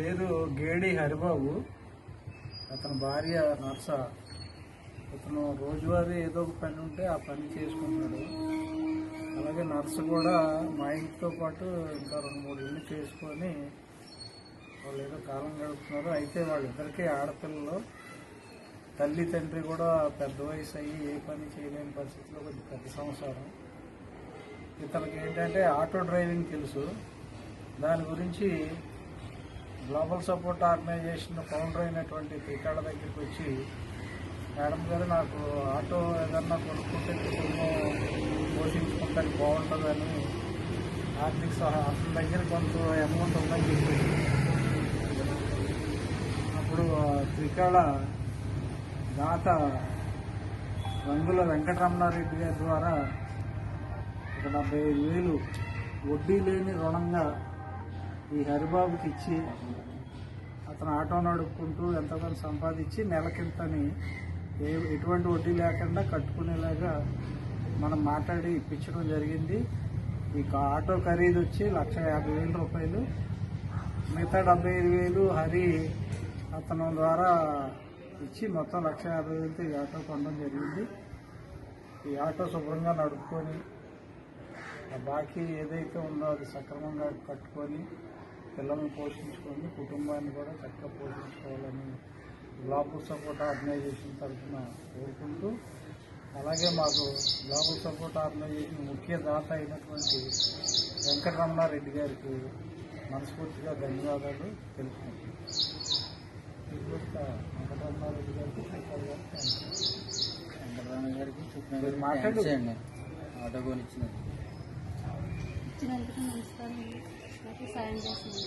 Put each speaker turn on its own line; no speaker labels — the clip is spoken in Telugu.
పేరు గేడి హరిబాబు. అతని భార్య నర్స. అతను రోజువారీ ఏదో ఒక పని ఉంటే ఆ పని చేసుకుంటున్నాడు. అలాగే నర్సు కూడా మా ఇంటితో పాటు ఇంకా 2-3 ఇళ్ళు చేసుకొని వాళ్ళు ఏదో కాలం గడుపుతున్నారు. అయితే వాళ్ళిద్దరికీ ఆడపిల్లలు. తల్లి తండ్రి కూడా పెద్ద వయసు అయ్యి ఏ పని చేయలేని పరిస్థితిలో కొంచెం పెద్ద సంసారం. ఇతనికి ఏంటంటే ఆటో డ్రైవింగ్ తెలుసు. దాని గురించి గ్లోబల్ సపోర్ట్ ఆర్గనైజేషన్ ఫౌండర్ అయినటువంటి త్రికాళ్ళ దగ్గరికి వచ్చి, మేడం గారు నాకు ఆటో ఏదన్నా కొనుక్కుంటే కుటుంబం పోషించుకుంటానికి బాగుంటుందని ఆర్థిక సహాయం అతని దగ్గర కొంత అమౌంట్ ఉందని చెప్పేసి అప్పుడు త్రికాళ్ళ దాత రంగుల వెంకటరమణారెడ్డి గారి ద్వారా 75,000 వడ్డీ లేని రుణంగా ఈ హరిబాబుకి ఇచ్చి అతను ఆటో నడుపుకుంటూ ఎంతగానో సంపాదించి నెలకింతని ఎటువంటి వడ్డీ లేకుండా కట్టుకునేలాగా మనం మాట్లాడి ఇప్పించడం జరిగింది. ఈ ఆటో ఖరీదు వచ్చి 1,50,000 రూపాయలు. మిగతా 75,000 హరి అతను ద్వారా ఇచ్చి మొత్తం 1,50,000తో ఈ ఆటో కొనడం జరిగింది. ఈ ఆటో శుభ్రంగా నడుపుకొని ఆ బాకీ ఏదైతే ఉందో అది సక్రమంగా కట్టుకొని పిల్లల్ని పోషించుకొని కుటుంబాన్ని కూడా చక్కగా పోషించుకోవాలని గ్లోబల్ సపోర్ట్ ఆర్గనైజేషన్ తరఫున కోరుకుంటూ, అలాగే మాకు గ్లోబల్ సపోర్ట్ ఆర్గనైజేషన్ ముఖ్య దాత అయినటువంటి వెంకటరమణారెడ్డి గారికి మనస్ఫూర్తిగా ధన్యవాదాలు తెలుపుకుంటున్నాం. వెంకటరమణారెడ్డి గారికి
వెంకటరమణ గారికి
మాట్లాడండి.
ఆటో కొనిచ్చినది
ఇచ్చినందుకు నమస్కారం. నాకు సాయం చేసింది.